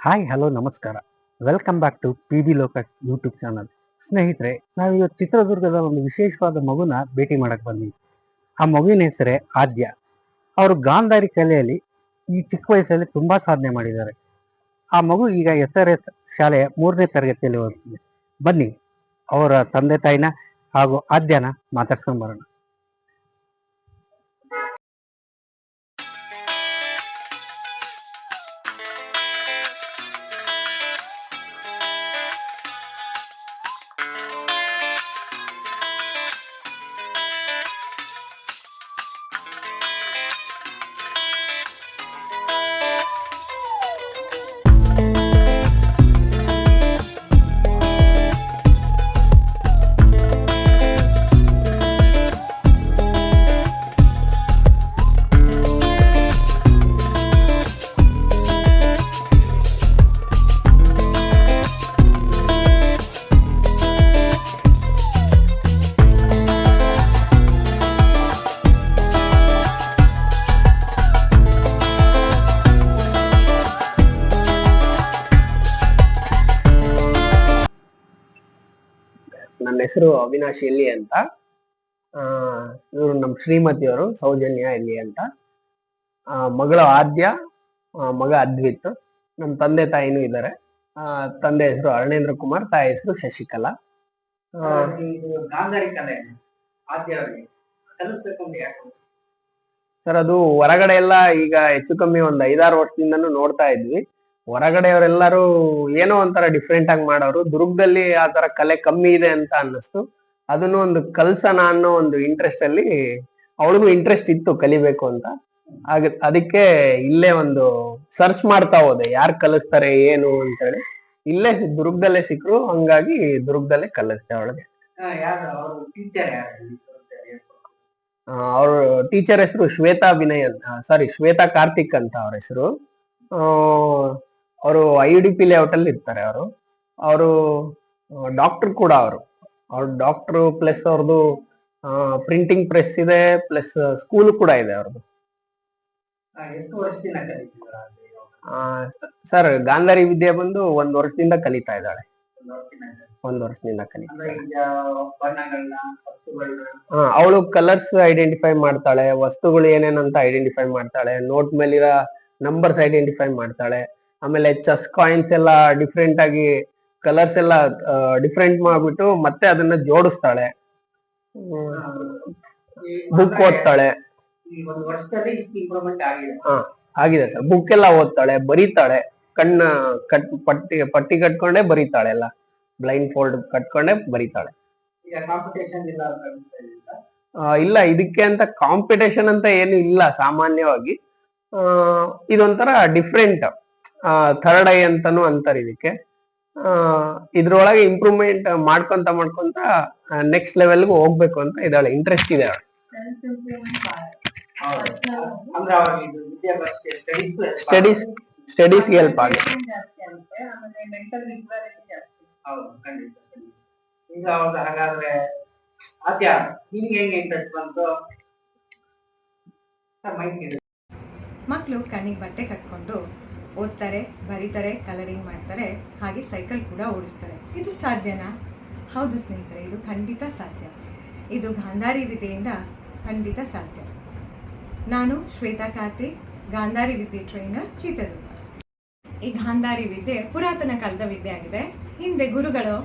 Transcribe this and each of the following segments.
Hi hello ನಮಸ್ಕಾರ. Welcome back to P B locus YouTube channel. ಸ್ನೇಹಿತರೆ, ನಾವಿವತ್ತು ಚಿತ್ರದುರ್ಗದ ಒಂದು ವಿಶೇಷವಾದ ಮಗುನ ಭೇಟಿ ಮಾಡಕ್ಕೆ ಬಂದಿವಿ. ಆ ಮಗುವಿನ ಹೆಸರೇ ಆದ್ಯ. ಅವರು ಗಾಂಧಾರಿ ಕಲೆಯಲ್ಲಿ ಈ ಚಿಕ್ಕ ವಯಸ್ಸಲ್ಲಿ ತುಂಬಾ ಸಾಧನೆ ಮಾಡಿದ್ದಾರೆ. ಆ ಮಗು ಈಗ SRS ಶಾಲೆಯ 3ನೇ ತರಗತಿಯಲ್ಲಿ ಓದುತ್ತಿದೆ. ಬನ್ನಿ ಅವರ ತಂದೆ ತಾಯಿನ ಹಾಗೂ ಆದ್ಯನ ಮಾತಾಡ್ಸ್ಕೊಂಡ್ ಬರೋಣ. ನನ್ನ ಹೆಸರು ಅವಿನಾಶ್ ಎಲ್ಲಿ ಅಂತ. ಇವರು ನಮ್ಮ ಶ್ರೀಮತಿಯವರು ಸೌಜನ್ಯ ಎಲ್ಲಿ ಅಂತ. ಮಗಳು ಆದ್ಯ, ಮಗ ಅದ್ವಿತ್. ನಮ್ಮ ತಂದೆ ತಾಯಿನೂ ಇದ್ದಾರೆ. ತಂದೆ ಹೆಸರು ಅರುಣೇಂದ್ರ ಕುಮಾರ್, ತಾಯಿ ಹೆಸರು ಶಶಿಕಲಾ. ಸರ್, ಅದು ಹೊರಗಡೆ ಎಲ್ಲ ಈಗ ಹೆಚ್ಚು ಕಮ್ಮಿ ಒಂದ್ 5-6 ವರ್ಷದಿಂದನೂ ನೋಡ್ತಾ ಇದ್ವಿ. ಹೊರಗಡೆಯವರೆಲ್ಲರೂ ಏನೋ ಒಂಥರ ಡಿಫ್ರೆಂಟ್ ಆಗಿ ಮಾಡೋರು. ದುರ್ಗದಲ್ಲಿ ಆ ತರ ಕಲೆ ಕಮ್ಮಿ ಇದೆ ಅಂತ ಅನ್ನಿಸ್ತು. ಅದನ್ನು ಒಂದು ಕಲ್ಸನ ಅನ್ನೋ ಒಂದು ಇಂಟ್ರೆಸ್ಟ್ ಅಲ್ಲಿ ಅವಳಿಗೂ ಇಂಟ್ರೆಸ್ಟ್ ಇತ್ತು ಕಲಿಬೇಕು ಅಂತ. ಅದಕ್ಕೆ ಇಲ್ಲೇ ಒಂದು ಸರ್ಚ್ ಮಾಡ್ತಾ ಹೋದೆ, ಯಾರು ಕಲಿಸ್ತಾರೆ ಏನು ಅಂತೇಳಿ. ಇಲ್ಲೇ ದುರ್ಗದಲ್ಲೇ ಸಿಕ್ಕರು, ಹಂಗಾಗಿ ದುರ್ಗದಲ್ಲೇ ಕಲಿಸ್ತೆ ಅವಳಿಗೆ. ಅವ್ರ ಟೀಚರ್ ಹೆಸರು ಶ್ವೇತಾ ವಿನಯ್ ಅಂತ, ಶ್ವೇತಾ ಕಾರ್ತಿಕ್ ಅಂತ ಅವ್ರ ಹೆಸರು. ಅವರು IUDP ಲೇಔಟ್ ಅಲ್ಲಿ ಇರ್ತಾರೆ. ಅವರು ಡಾಕ್ಟರ್ ಕೂಡ. ಅವ್ರ ಡಾಕ್ಟರ್ ಪ್ಲಸ್ ಅವ್ರದ್ದು ಪ್ರಿಂಟಿಂಗ್ ಪ್ರೆಸ್ ಇದೆ, ಪ್ಲಸ್ ಸ್ಕೂಲ್ ಕೂಡ ಇದೆ ಅವ್ರದ್ದು. ಸರ್, ಗಾಂಧಾರಿ ವಿದ್ಯೆ ಬಂದು 1 ವರ್ಷದಿಂದ ಕಲಿತಾ ಇದ್ದಾಳೆ. 1 ವರ್ಷದಿಂದ ಅವಳು ಕಲರ್ಸ್ ಐಡೆಂಟಿಫೈ ಮಾಡ್ತಾಳೆ, ವಸ್ತುಗಳು ಏನೇನಂತ ಐಡೆಂಟಿಫೈ ಮಾಡ್ತಾಳೆ, ನೋಟ್ ಮೇಲಿರೋ ನಂಬರ್ಸ್ ಐಡೆಂಟಿಫೈ ಮಾಡ್ತಾಳೆ. ಆಮೇಲೆ ಚೆಸ್ ಕಾಯಿನ್ಸ್ ಎಲ್ಲ ಡಿಫ್ರೆಂಟ್ ಆಗಿ ಕಲರ್ಸ್ ಎಲ್ಲ ಡಿಫ್ರೆಂಟ್ ಮಾಡ್ಬಿಟ್ಟು ಮತ್ತೆ ಅದನ್ನ ಜೋಡಿಸ್ತಾಳೆ. ಬುಕ್ ಓದ್ತಾಳೆ. ಆಗಿದೆ ಸರ್. ಬುಕ್ ಎಲ್ಲ ಓದ್ತಾಳೆ, ಬರೀತಾಳೆ. ಕಣ್ಣ ಪಟ್ಟಿ ಕಟ್ಕೊಂಡೇ ಬರೀತಾಳೆ. ಎಲ್ಲ ಬ್ಲೈಂಡ್ ಫೋಲ್ಡ್ ಕಟ್ಕೊಂಡೇ ಬರೀತಾಳೆ. ಇಲ್ಲ, ಇದಕ್ಕೆ ಅಂತ ಕಾಂಪಿಟೇಷನ್ ಅಂತ ಏನು ಇಲ್ಲ. ಸಾಮಾನ್ಯವಾಗಿ ಇದೊಂಥರ ಡಿಫ್ರೆಂಟ್ ಥರ್ಡ್ ಐ ಅಂತಾನು ಅಂತಾರೆ ಇದಕ್ಕೆ. ಇದ್ರೊಳಗೆ ಇಂಪ್ರೂವ್ಮೆಂಟ್ ಮಾಡ್ಕೊಂತ ನೆಕ್ಸ್ಟ್ ಲೆವೆಲ್ಗೂ ಹೋಗ್ಬೇಕು ಅಂತ ಇದ್ದಾಳೆ. ಇಂಟ್ರೆಸ್ಟ್ ಇದೆ ಅವಳು. ಸ್ಟಡೀಸ್ಗೆ ಹೆಲ್ಪ್ ಆಗುತ್ತೆ. ಮಕ್ಕಳು ಕಣ್ಣಿಗೆ ಬಟ್ಟೆ ಕಟ್ಕೊಂಡು ಓದ್ತಾರೆ, ಬರೀತಾರೆ, ಕಲರಿಂಗ್ ಮಾಡ್ತಾರೆ, ಹಾಗೆ ಸೈಕಲ್ ಕೂಡ ಓಡಿಸ್ತಾರೆ. ಇದು ಸಾಧ್ಯನಾ? ಹೌದು ಸ್ನೇಹಿತರೆ, ಇದು ಖಂಡಿತ ಸಾಧ್ಯ. ಇದು ಗಾಂಧಾರಿ ವಿದ್ಯೆಯಿಂದ ಖಂಡಿತ ಸಾಧ್ಯ. ನಾನು ಶ್ವೇತಾ ಕಾರ್ತಿಕ್, ಗಾಂಧಾರಿ ವಿದ್ಯೆ ಟ್ರೈನರ್, ಚಿತ್ರದುರ್ಗ. ಈ ಗಾಂಧಾರಿ ವಿದ್ಯೆ ಪುರಾತನ ಕಾಲದ ವಿದ್ಯೆ ಆಗಿದೆ. ಹಿಂದೆ ಗುರುಗಳು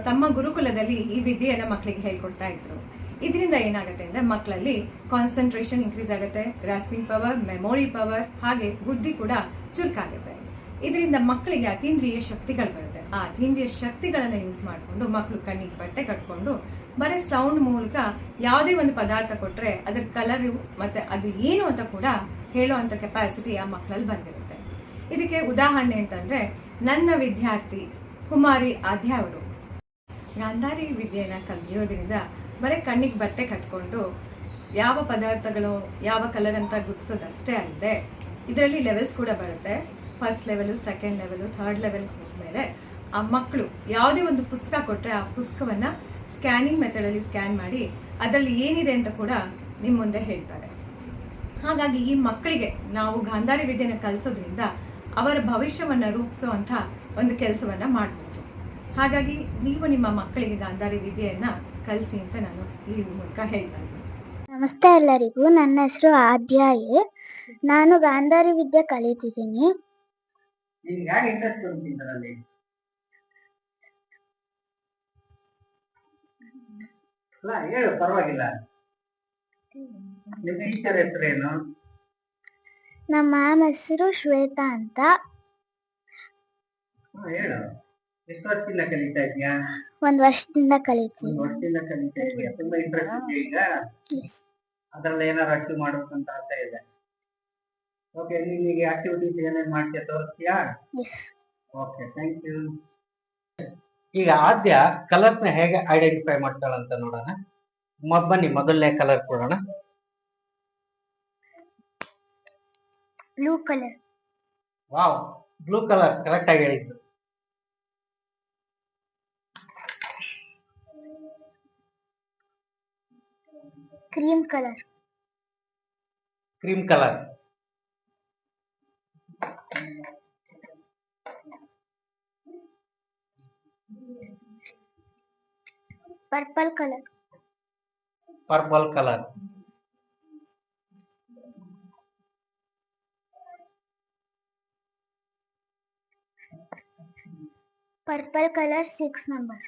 ತಮ್ಮ ಗುರುಕುಲದಲ್ಲಿ ಈ ವಿದ್ಯೆಯನ್ನು ಮಕ್ಕಳಿಗೆ ಹೇಳ್ಕೊಡ್ತಾ ಇದ್ರು. ಇದರಿಂದ ಏನಾಗುತ್ತೆ ಅಂದರೆ ಮಕ್ಕಳಲ್ಲಿ ಕಾನ್ಸಂಟ್ರೇಷನ್ ಇನ್ಕ್ರೀಸ್ ಆಗುತ್ತೆ, ಗ್ರಾಸ್ಪಿಂಗ್ ಪವರ್, ಮೆಮೊರಿ ಪವರ್, ಹಾಗೆ ಬುದ್ಧಿ ಕೂಡ ಚುರುಕಾಗುತ್ತೆ. ಇದರಿಂದ ಮಕ್ಕಳಿಗೆ ಅತೀಂದ್ರಿಯ ಶಕ್ತಿಗಳು ಬರುತ್ತೆ. ಆ ಅತೀಂದ್ರಿಯ ಶಕ್ತಿಗಳನ್ನು ಯೂಸ್ ಮಾಡಿಕೊಂಡು ಮಕ್ಕಳು ಕಣ್ಣಿಗೆ ಬಟ್ಟೆ ಕಟ್ಕೊಂಡು ಬರೀ ಸೌಂಡ್ ಮೂಲಕ ಯಾವುದೇ ಒಂದು ಪದಾರ್ಥ ಕೊಟ್ಟರೆ ಅದರ ಕಲರು ಮತ್ತು ಅದು ಏನು ಅಂತ ಕೂಡ ಹೇಳುವಂಥ ಕೆಪಾಸಿಟಿ ಆ ಮಕ್ಕಳಲ್ಲಿ ಬಂದಿರುತ್ತೆ. ಇದಕ್ಕೆ ಉದಾಹರಣೆ ಅಂತಂದರೆ ನನ್ನ ವಿದ್ಯಾರ್ಥಿ ಕುಮಾರಿ ಆದ್ಯ ಅವರು ಗಾಂಧಾರಿ ವಿದ್ಯೆಯನ್ನು ಕಲಿಯೋದ್ರಿಂದ ಬರೀ ಕಣ್ಣಿಗೆ ಬಟ್ಟೆ ಕಟ್ಕೊಂಡು ಯಾವ ಪದಾರ್ಥಗಳು ಯಾವ ಕಲರ್ ಅಂತ ಗುರ್ತಿಸೋದಷ್ಟೇ ಅಲ್ಲದೆ ಇದರಲ್ಲಿ ಲೆವೆಲ್ಸ್ ಕೂಡ ಬರುತ್ತೆ. First level, second level, third level ಹೋದ್ಮೇಲೆ ಆ ಮಕ್ಕಳು ಯಾವುದೇ ಒಂದು ಪುಸ್ತಕ ಕೊಟ್ಟರೆ ಆ ಪುಸ್ತಕವನ್ನು ಸ್ಕ್ಯಾನಿಂಗ್ ಮೆಥಡಲ್ಲಿ ಸ್ಕ್ಯಾನ್ ಮಾಡಿ ಅದರಲ್ಲಿ ಏನಿದೆ ಅಂತ ಕೂಡ ನಿಮ್ಮ ಮುಂದೆ ಹೇಳ್ತಾರೆ. ಹಾಗಾಗಿ ಈ ಮಕ್ಕಳಿಗೆ ನಾವು ಗಾಂಧಾರಿ ವಿದ್ಯೆನ ಕಲಿಸೋದ್ರಿಂದ ಅವರ ಭವಿಷ್ಯವನ್ನು ರೂಪಿಸುವಂಥ ಒಂದು ಕೆಲಸವನ್ನು ಮಾಡ್ಬೋದು. ಹಾಗಾಗಿ ನೀವು ನಿಮ್ಮ ಮಕ್ಕಳಿಗೆ ಗಾಂಧಾರಿ ವಿದ್ಯೆಯನ್ನು ಕಲಿಸಿ ಅಂತ ನಾನು ಈ ಮೂಲಕ ಹೇಳ್ತಾ ಇದ್ದೀನಿ. ನಮಸ್ತೆ ಎಲ್ಲರಿಗೂ, ನನ್ನ ಹೆಸರು ಆದ್ಯ ಎ. ನಾನು ಗಾಂಧಾರಿ ವಿದ್ಯೆ ಕಲಿತಿದ್ದೀನಿ. ನಿಮ್ಗೆ ಯಾಕೆ ಇಂಟ್ರೆಸ್ಟ್ ಬಂತು ಇದರಲ್ಲಿ? ಅಲ್ಲ ಹೇಳು, ಪರವಾಗಿಲ್ಲ. ನಿಮ್ಮ ಟೀಚರ್ ಹೆಸರೇನು? ನಮ್ಮ ಮ್ಯಾಮ್ ಹೆಸರು ಶ್ವೇತಾ ಅಂತ. ಹೇಳು, ಎಷ್ಟು ವರ್ಷದಿಂದ ಕಲಿತಾ ಇದೆಯಾ? 1 ವರ್ಷದಿಂದ ಒಂದು ಕಲಿತೀನಿ. ವರ್ಷದಿಂದ ಕಲಿತಾ ಇದೆಯಾ? ತುಂಬಾ ಇಂಟ್ರೆಸ್ಟ್ ಇದೆಯಾ ಈಗ? ಅದ್ರಲ್ಲಿ ಏನಾದ್ರು ಅಚೀವ್ ಮಾಡ್ಬೇಕಂತ ಆಸೆ ಇದೆ? ಓಕೆ, ನಿಮಗೆ ಆಕ್ಟಿವಿಟೀಸ್ ಏನೇನು ಮಾಡ್ತೀಯಾ ತೋರಿಸ್ತೀಯಾ? Okay, thank you. ಈಗ ಆದ್ಯ ಕಲರ್ಸ್ ನ ಹೇಗೆ ಐಡೆಂಟಿಫೈ ಮಾಡ್ತಾಳಂತ ನೋಡೋಣ. ಬನ್ನಿ, ಮೊದಲನೇ ಕಲರ್ ಕೊಡೋಣ. Blue colour. Wow, blue colour correct ಆಗಿ ಹೇಳಿದ್ದು. Cream colour. Cream colour. Purple colour. Purple colour. Purple colour 6 number.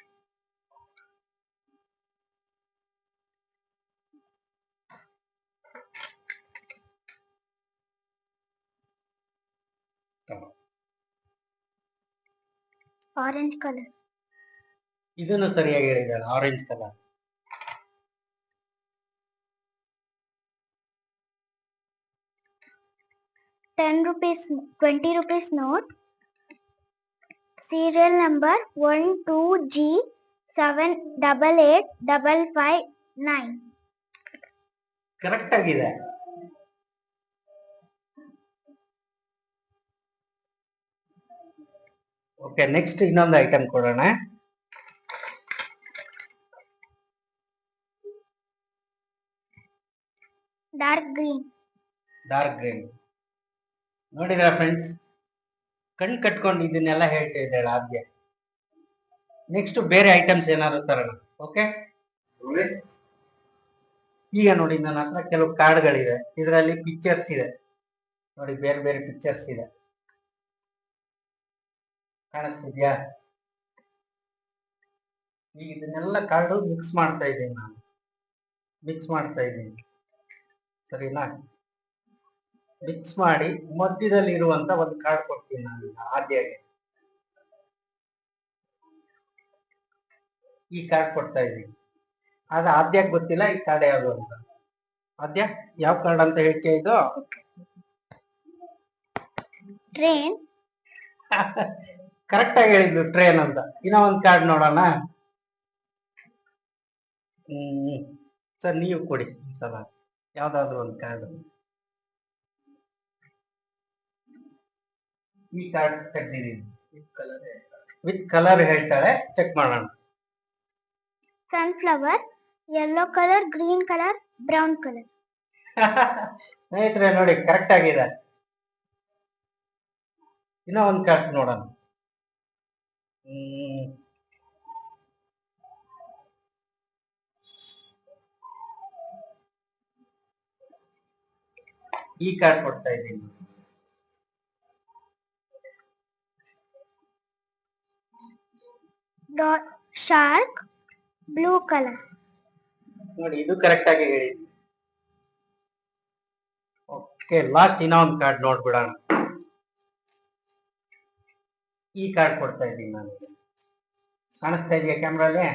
Orange colour. ಇದನ್ನು ಸರಿಯಾಗಿ ಹೇಳಿದ್ದಾಳೆ, orange colour. ₹10, 20 note. Serial number 12G788559. Correct ಆಗಿದೆ. ಓಕೆ, ನೆಕ್ಸ್ಟ್ ಇನ್ನೊಂದು ಐಟಮ್ ಕೊಡೋಣ. Dark green. Dark green. ನೋಡಿದ್ರ friends, ಕಣ್ ಕಟ್ಕೊಂಡು ಇದನ್ನೆಲ್ಲ ಹೇಳ್ತಾ ಇದ್ದಾಳೆ ಆದ್ಯ. ನೆಕ್ಸ್ಟ್ ಬೇರೆ ಐಟಮ್ಸ್ ಏನಾದ್ರು ತರೋಣ. ಓಕೆ, ಈಗ ನೋಡಿ ನನ್ನ ಹತ್ರ ಕೆಲವು ಕಾರ್ಡ್ಗಳಿದೆ. ಇದರಲ್ಲಿ ಪಿಕ್ಚರ್ಸ್ ಇದೆ ನೋಡಿ, ಬೇರೆ ಬೇರೆ ಪಿಕ್ಚರ್ಸ್ ಇದೆ. ಕಾಣಿಸ್ತಿದ್ಯಾ? ಈಗ ಇದನ್ನೆಲ್ಲ ಕಾರ್ಡು ಮಿಕ್ಸ್ ಮಾಡ್ತಾ ಇದ್ದೀನಿ ನಾನು. ಮಿಕ್ಸ್ ಮಾಡ್ತಾ ಇದ್ದೀನಿ, ಸರಿನಾ? ಮಿಕ್ಸ್ ಮಾಡಿ ಮಧ್ಯದಲ್ಲಿ ಇರುವಂತ ಒಂದು ಕಾರ್ಡ್ ಕೊಡ್ತೀನಿ ನಾನು ಆದ್ಯಗೆ. ಈ ಕಾರ್ಡ್ ಕೊಡ್ತಾ ಇದ್ದೀನಿ. ಆದ್ರೆ ಆದ್ಯಕ್ಕೆ ಗೊತ್ತಿಲ್ಲ ಈ ಕಾರ್ಡ್ ಯಾವುದು ಅಂತ. ಆದ್ಯ, ಯಾವ ಕಾರ್ಡ್ ಅಂತ ಹೇಳ್ತೀಯ ಇದು? ಟ್ರೈನ್. ಕರೆಕ್ಟ್ ಆಗಿ ಹೇಳಿದ್ಲು, ಟ್ರೈನ್ ಅಂತ. ಇನ್ನೂ ಒಂದು ಕಾರ್ಡ್ ನೋಡೋಣ. ಸರ್, ನೀವು ಕೊಡಿ ಈ ಸಲ ಯಾವ್ದಾದ್ರು ಒಂದು ಕಾರ್ಡ್. ಈ ಕಾರ್ಡ್ ತೆಗ್ದಿದ್ದೀನಿ, ವಿತ್ ಕಲರ್ ಹೇಳ್ತಾಳೆ, ಚೆಕ್ ಮಾಡೋಣ. Sunflower, yellow colour, green colour, brown colour. ಸ್ನೇಹಿತರೆ ನೋಡಿ, ಕರೆಕ್ಟ್ ಆಗಿದೆ. ಇನ್ನೂ ಒಂದು ಕಾರ್ಡ್ ನೋಡೋಣ. ಈ ಕಾರ್ಡ್ ಕೊಡ್ತಾ ಇದ್ದೀನಿ. Shark, blue colour. ನೋಡಿ, ಇದು ಕರೆಕ್ಟ್ ಆಗಿ ಹೇಳಿದ್ವಿ. ಓಕೆ, ಲಾಸ್ಟ್ ಇನ್ನೊಂದು ಕಾರ್ಡ್ ನೋಡ್ಬಿಡೋಣ. ಈ ಕಾರ್ಡ್ ಕೊಡ್ತಾ ಇದ್ದೀನಿ ನಾನು. ಕಾಣಿಸ್ತಾ ಇದೆಯಾ ಕ್ಯಾಮ್ರಲ್ಲಿ?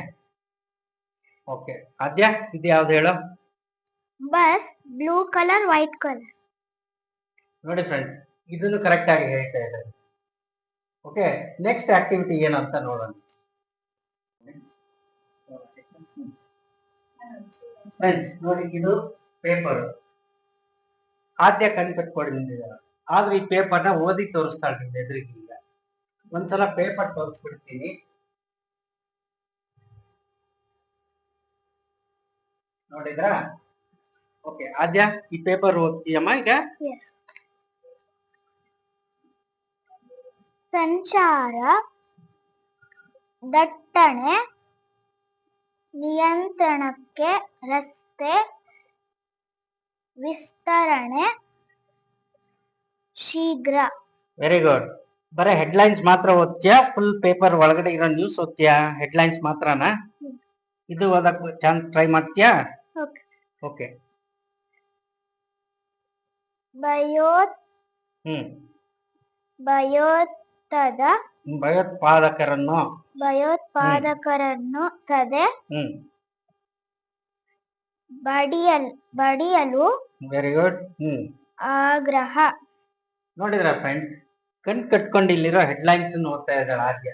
ಓಕೆ, ಆದ್ಯ ಇದು ಯಾವ್ದು ಹೇಳು? Bus, blue colour, white colour. ನೋಡಿ ಫ್ರೆಂಡ್ಸ್, ಇದನ್ನು ಕರೆಕ್ಟ್ ಆಗಿ ಹೇಳ್ತಾ ಇದ್ದಾರೆ. ಓಕೆ, ನೆಕ್ಸ್ಟ್ ಆಕ್ಟಿವಿಟಿ ಏನಂತ ನೋಡೋಣ. ಫ್ರೆಂಡ್ಸ್ ನೋಡಿ, ಇದು ಪೇಪರ್. ಆದ್ಯ ಕಣ್ ಕಟ್ಕೊಂಡು ನಿಂತಿದ್ದಾರೆ. ಆದ್ರೆ ಈ ಪೇಪರ್ನ ಓದಿ ತೋರಿಸ್ತಾಳೆ ನಿಮ್ ಎದುರಿಗೆ. ಈಗ ಒಂದ್ಸಲ ಪೇಪರ್ ತೋರಿಸ್ಬಿಡ್ತೀನಿ, ನೋಡಿದ್ರಾ? ಓಕೆ, ಆದ್ಯ ಈ ಪೇಪರ್ ಓದ್ತೀಯಮ್ಮ ಈಗ? ಸಂಚಾರ ದಟ್ಟಣೆ ನಿಯಂತ್ರಣಕ್ಕೆ ರಸ್ತೆ ವಿಸ್ತರಣೆ ಶೀಘ್ರ. Very good. ಬರೀ ಹೆಡ್ಲೈನ್ಸ್ ಮಾತ್ರ ಓದ್ತೀಯಾ? ಫುಲ್ ಪೇಪರ್ ಒಳಗಡೆ ಇರೋ ನ್ಯೂಸ್ ಓದ್ತೀಯಾ? ಹೆಡ್ಲೈನ್ಸ್ ಮಾತ್ರನಾ? ಇದು ಓದಕ್ ಚಾನ್ಸ್ ಟ್ರೈ ಮಾಡ್ತೀಯಾ? ಓಕೆ. ಓಕೆ. ಭಯೋತ್ಪಾದಕರನ್ನು ಸದೆ ಬಡಿಯಲು ವೆರಿ ಗುಡ್. ಆಗ್ರಹ. ನೋಡಿದ್ರ ಫ್ರೆಂಡ್ಸ್, ಕಣ್ ಕಟ್ಕೊಂಡು ಇಲ್ಲಿರೋ ಹೆಡ್ಲೈನ್ಸ್ ಓದ್ತಾ ಇದ್ದಾಳೆ ಆದ್ಯ.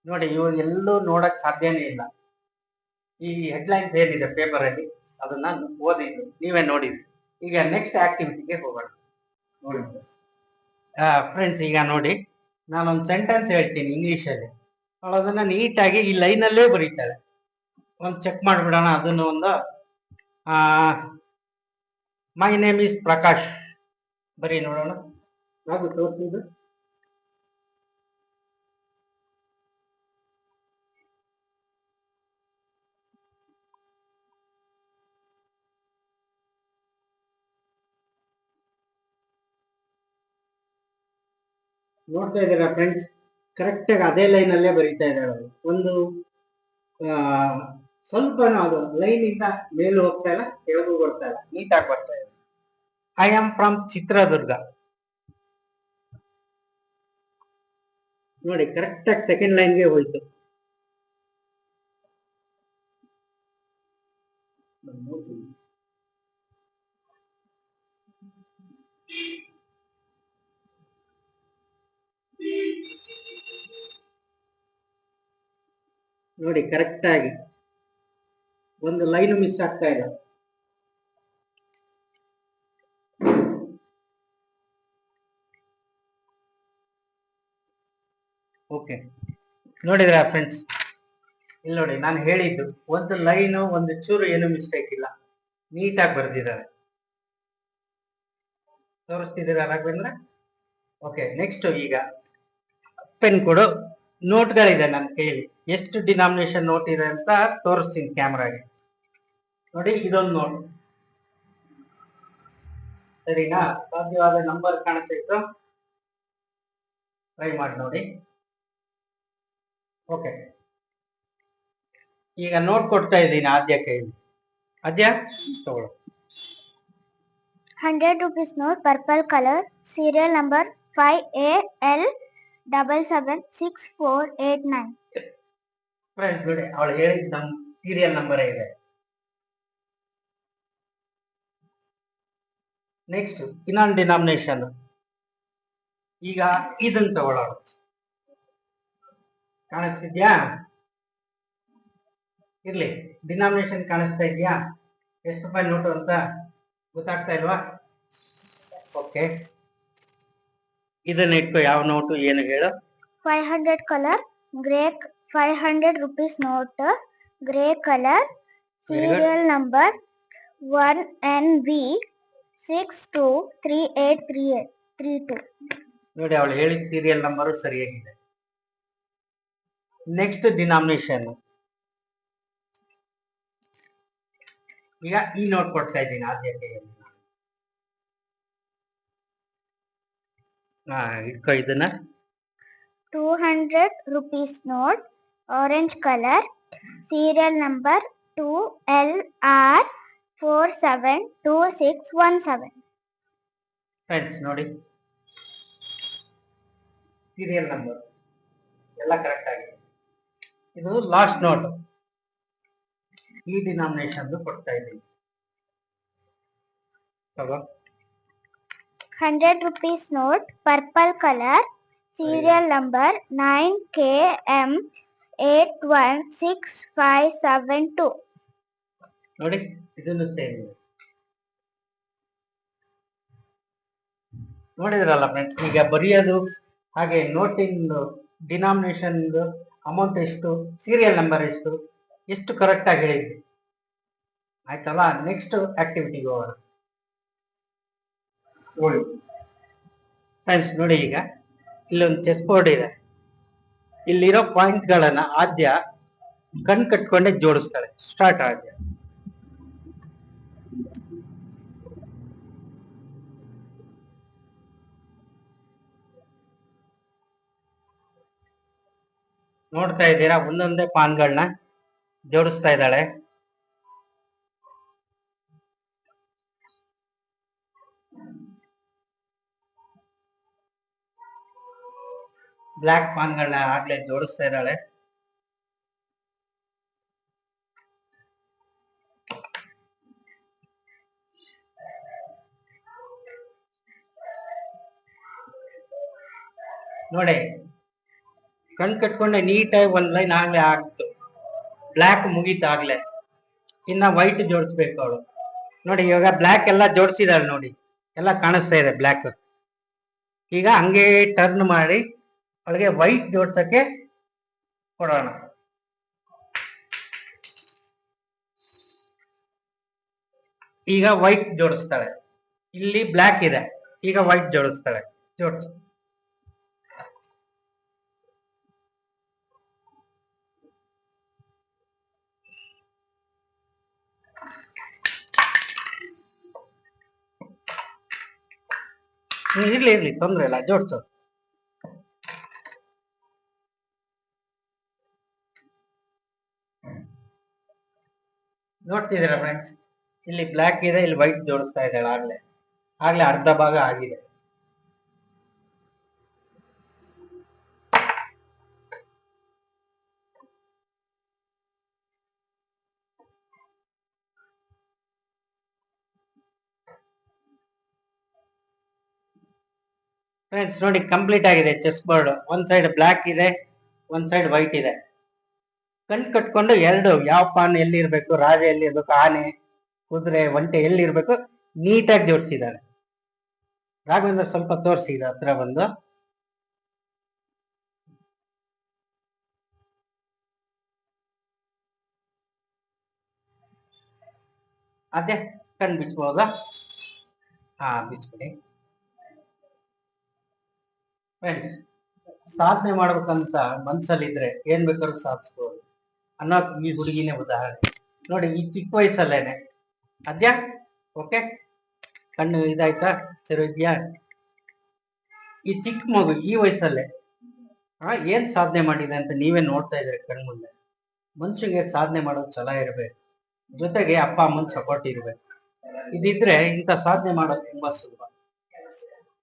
ನೋಡಿ, ಇವು ಎಲ್ಲೂ ನೋಡಕ್ ಸಾಧ್ಯನೇ ಇಲ್ಲ. ಈ ಹೆಡ್ಲೈನ್ಸ್ ಏನಿದೆ ಪೇಪರ್ ಅಲ್ಲಿ ಅದನ್ನ ಓದಿದ್ದು ನೀವೇ ನೋಡಿದ್ರಿ. ಈಗ ನೆಕ್ಸ್ಟ್ ಆಕ್ಟಿವಿಟಿಗೆ ಹೋಗೋಣ. ನೋಡಿ ಫ್ರೆಂಡ್ಸ್, ಈಗ ನೋಡಿ, ನಾನೊಂದು ಸೆಂಟೆನ್ಸ್ ಹೇಳ್ತೀನಿ ಇಂಗ್ಲಿಷ್ ಅಲ್ಲಿ, ಅವಳು ಅದನ್ನ ನೀಟಾಗಿ ಈ ಲೈನ್ ಅಲ್ಲೇ ಬರೀತಾಳೆ. ಒಂದು ಚೆಕ್ ಮಾಡ್ಬಿಡೋಣ ಅದನ್ನು. ಒಂದು ಮೈ ನೇಮ್ ಇಸ್ ಪ್ರಕಾಶ್ ಬರೀ ನೋಡೋಣ. ಹಾಗೂ ತೋರಿಸಿದ್ದು ನೋಡ್ತಾ ಇದ್ದೀರಾ ಫ್ರೆಂಡ್ಸ್? ಕರೆಕ್ಟ್ ಆಗಿ ಅದೇ ಲೈನ್ ಅಲ್ಲೇ ಬರೀತಾ ಇದ್ದಾಳೆ. ಒಂದು ಸ್ವಲ್ಪ ಅದು ಲೈನ್ ಇಂದ ಮೇಲೂ ಹೋಗ್ತಾ ಇಲ್ಲ, ಕೆಳಗೂ ಬರ್ತಾ ಇಲ್ಲ, ನೀಟಾಗಿ ಬರ್ತಾ ಇದೆ. I am from Chitradurga. ನೋಡಿ, ಕರೆಕ್ಟ್ ಆಗಿ ಸೆಕೆಂಡ್ ಲೈನ್ಗೆ ಹೋಯ್ತು. ನೋಡಿ, ಕರೆಕ್ಟ್ ಆಗಿ ಒಂದು ಲೈನ್ ಮಿಸ್ ಆಗ್ತಾ ಇಲ್ಲ. ಓಕೆ, ನೋಡಿದ್ರ ಫ್ರೆಂಡ್ಸ್? ಇಲ್ಲಿ ನೋಡಿ, ನಾನು ಹೇಳಿದ್ದು ಒಂದು ಲೈನು ಒಂದು ಚೂರು ಏನು ಮಿಸ್ಟೇಕ್ ಇಲ್ಲ, ನೀಟಾಗಿ ಬರ್ದಿದ್ದಾರೆ. ತೋರಿಸ್ತಿದ್ದೀರಾ ರಾಘವೇಂದ್ರ? ಓಕೆ, ನೆಕ್ಸ್ಟ್ ಈಗ ಪೆನ್ ಕೊಡು. ನೋಟ್ಗಳಿದೆ ನನ್ನ ಕೈಯಲ್ಲಿ. ಎಷ್ಟು ಡಿನಾಮಿನೇಷನ್ ನೋಟ್ ಇದೆ ಅಂತ ತೋರಿಸ್ತೀನಿ ಕ್ಯಾಮ್ರಾಗೆ. ನೋಡಿ, ಇದೊಂದು ನೋಟ್, ಸರಿನಾ? ಸಾಧ್ಯವಾದ ನಂಬರ್ ಕಾಣಿಸ್ತಿತ್ತು, ಟ್ರೈ ಮಾಡಿ ನೋಡಿ. ಓಕೆ, ಈಗ ನೋಟ್ ಕೊಡ್ತಾ ಇದ್ದೀನಿ ಆದ್ಯ ಕೈಯಲ್ಲಿ. ಆದ್ಯ ತಗೊಳ್ಳು. 100 rupees note, purple color, serial number 5AL776489. Friends ನೋಡಿ, ಅವಳು ಹೇಳಿದ ನಮ್ ಸೀರಿಯಲ್ ನಂಬರ್ ಇದೆ. ನೆಕ್ಸ್ಟ್ ಇನ್ನೊಂದು ಡಿನಾಮಿನೇಷನ್. ಈಗ ಇದನ್ನ ತಗೊಳ್ಳೋಣ. ಕಾಣಿಸ್ತಿದ್ಯಾ? ಇರ್ಲಿ, ಡಿನಾಮಿನೇಷನ್ ಕಾಣಿಸ್ತಾ ಇದೆಯಾ? ಎಷ್ಟು ರೂಪಾಯಿ ನೋಟು ಅಂತ ಗೊತ್ತಾಗ್ತಾ ಇಲ್ವಾ? ಓಕೆ, ಇದನ್ನ ಇಟ್ಕೋ. ಯಾವ ನೋಟು ಏನು ಹೇಳು? 500 color, grey, 500 rupees note, grey color, serial number 1NV623832. ನೋಡಿ, ಅವಳು ಹೇಳಿದ ಸೀರಿಯಲ್ ನಂಬರು ಸರಿಯಾಗಿದೆ. Next denomination. ಈಗ ಈ ನೋಟ್ ಕೊಡ್ತಾ ಇದ್ದೀನಿ ಆದ್ಯತೆಯಲ್ಲಿ. ಇಟ್ಕೋ ಇದನ್ನ. 200 rupees note, orange color, serial number 2LR472617. Friends ನೋಡಿ, ಸೀರಿಯಲ್ ನಂಬರ್ ಎಲ್ಲ ಕರೆಕ್ಟ್ ಆಗಿದೆ. ಇದು ಲಾಸ್ಟ್ ನೋಟ್. ಈ ಡಿನಾಮಿನೇಷನ್ ಕೊಡ್ತಾ ಇದ್ದೀನಿ, ತಗೋ. 100 rupees note, purple color, serial number 9KM816572. ನೋಡಿ, ಇದನ್ನು ಸೇಮ್ ಇದೆ. ನೋಡಿದ್ರಲ್ಲ ಫ್ರೆಂಡ್ಸ್? ಈಗ ಬರೆಯೋದು ಹಾಗೆ ನೋಟಿನ ಡಿನಾಮಿನೇಷನ್ ಅಮೌಂಟ್ ಎಷ್ಟು, ಸೀರಿಯಲ್ ನಂಬರ್ ಎಷ್ಟು, ಎಷ್ಟು ಕರೆಕ್ಟ್ ಆಗಿ ಹೇಳಿದ್ವಿ. ಆಯ್ತಲ್ಲ? ನೆಕ್ಸ್ಟ್ ಆಕ್ಟಿವಿಟಿಗೆ ಹೋಗೋಣ. ನೋಡಿ ಫ್ರೆಂಡ್ಸ್, ನೋಡಿ, ಈಗ ಇಲ್ಲೊಂದು ಚೆಸ್ ಬೋರ್ಡ್ ಇದೆ. ಇಲ್ಲಿರೋ ಪಾಯಿಂಟ್ ಗಳನ್ನ ಆದ್ಯ ಕಣ್ ಕಟ್ಕೊಂಡೆ ಜೋಡಿಸ್ತಾಳೆ. ಸ್ಟಾರ್ಟ್ ಆದ್ಯ. ನೋಡ್ತಾ ಇದ್ದೀರಾ, ಒಂದೊಂದೇ ಪಾನ್ಗಳನ್ನ ಜೋಡಿಸ್ತಾ ಇದ್ದಾಳೆ. ಬ್ಲ್ಯಾಕ್ ಪಾನ್ಗಳನ್ನ ಆಗ್ಲೇ ಜೋಡಿಸ್ತಾ ಇದ್ದಾಳೆ. ನೋಡಿ, ಕಣ್ ಕಟ್ಕೊಂಡೆ ನೀಟಾಗಿ ಒಂದ್ ಲೈನ್ ಆಗ್ಲೇ ಆಗ್ತು. ಬ್ಲ್ಯಾಕ್ ಮುಗೀತಾಗ್ಲೇ. ಇನ್ನ ವೈಟ್ ಜೋಡಿಸ್ಬೇಕು ಅವಳು. ನೋಡಿ, ಇವಾಗ ಬ್ಲ್ಯಾಕ್ ಎಲ್ಲ ಜೋಡಿಸಿದಾಳೆ. ನೋಡಿ, ಎಲ್ಲ ಕಾಣಿಸ್ತಾ ಇದೆ ಬ್ಲ್ಯಾಕ್. ಈಗ ಹಂಗೆ ಟರ್ನ್ ಮಾಡಿ ಅವಳಿಗೆ ವೈಟ್ ಜೋಡ್ಸಕ್ಕೆ ಕೊಡೋಣ. ಈಗ ವೈಟ್ ಜೋಡಿಸ್ತಾಳೆ. ಇಲ್ಲಿ ಬ್ಲ್ಯಾಕ್ ಇದೆ, ಈಗ ವೈಟ್ ಜೋಡಿಸ್ತಾಳೆ. ಜೋಡಿಸ್. ಇರ್ಲಿ ತೊಂದ್ರೆ ಇಲ್ಲ, ಜೋಡ್ಸು. ನೋಡ್ತಿದ್ದೀರಾ ಫ್ರೆಂಡ್ಸ್, ಇಲ್ಲಿ ಬ್ಲ್ಯಾಕ್ ಇದೆ, ಇಲ್ಲಿ ವೈಟ್ ಜೋಡಿಸ್ತಾ ಇದ್ದಾಳೆ. ಆಗ್ಲೇ ಅರ್ಧ ಭಾಗ ಆಗಿದೆ. ಫ್ರೆಂಡ್ಸ್ ನೋಡಿ, ಕಂಪ್ಲೀಟ್ ಆಗಿದೆ ಚೆಸ್ ಬೋರ್ಡ್. ಒಂದ್ ಸೈಡ್ ಬ್ಲ್ಯಾಕ್ ಇದೆ, ಒಂದ್ ಸೈಡ್ ವೈಟ್ ಇದೆ. ಕಣ್ ಕಟ್ಕೊಂಡು ಎರಡು ಯಾವ ಪಾನ್ ಎಲ್ಲಿ ಇರ್ಬೇಕು, ರಾಜ ಎಲ್ಲಿ ಇರ್ಬೇಕು, ಆನೆ, ಕುದುರೆ, ಒಂಟೆ ಎಲ್ಲಿ ಇರ್ಬೇಕು ನೀಟಾಗಿ ಜೋಡಿಸಿದ್ದಾರೆ. ರಾಘವೇಂದ್ರ ಸ್ವಲ್ಪ ತೋರಿಸಿ ಹತ್ರ ಬಂದು. ಅದೇ ಕಣ್ ಬಿಚ್ಬೋದಾ? ಹಾ, ಬಿಚ್ಬಿಡಿ. ಫ್ರೆಂಡ್ಸ್, ಸಾಧನೆ ಮಾಡ್ಬೇಕಂತ ಮನ್ಸಲ್ಲಿದ್ರೆ ಏನ್ ಬೇಕಾದ್ರೂ ಸಾಧಿಸ್ಬೋದು ಅನ್ನೋ ಈ ಹುಡುಗಿನೇ ಉದಾಹರಣೆ. ನೋಡಿ, ಈ ಚಿಕ್ಕ ವಯಸ್ಸಲ್ಲೇನೆ ಅದ್ಯ ಓಕೆ, ಕಣ್ಣು ಇದಾಯ್ತಾ, ಸರಿ ಇದ್ಯಾ? ಈ ಚಿಕ್ಕ ಮಗು ಈ ವಯಸ್ಸಲ್ಲೇ ಏನ್ ಸಾಧನೆ ಮಾಡಿದೆ ಅಂತ ನೀವೇ ನೋಡ್ತಾ ಇದ್ರಿ ಕಣ್ಮುಂದೆ. ಮನುಷ್ಯಗೆ ಸಾಧನೆ ಮಾಡೋದು ಛಲ ಇರ್ಬೇಕು, ಜೊತೆಗೆ ಅಪ್ಪ ಅಮ್ಮನ ಸಪೋರ್ಟ್ ಇರ್ಬೇಕು. ಇದಿದ್ರೆ ಇಂಥ ಸಾಧನೆ ಮಾಡೋದು ತುಂಬಾ ಸುಲಭ.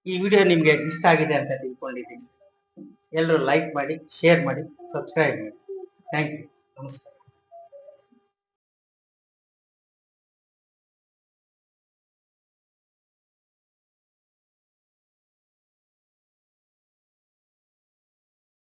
ಈ ವಿಡಿಯೋ ನಿಮ್ಗೆ ಇಷ್ಟ ಆಗಿದೆ ಅಂತ ತಿಳ್ಕೊಂಡಿದ್ದೀನಿ. ಎಲ್ಲರೂ ಲೈಕ್ ಮಾಡಿ, ಶೇರ್ ಮಾಡಿ, ಸಬ್ಸ್ಕ್ರೈಬ್ ಮಾಡಿ. Thank you. ನಮಸ್ಕಾರ.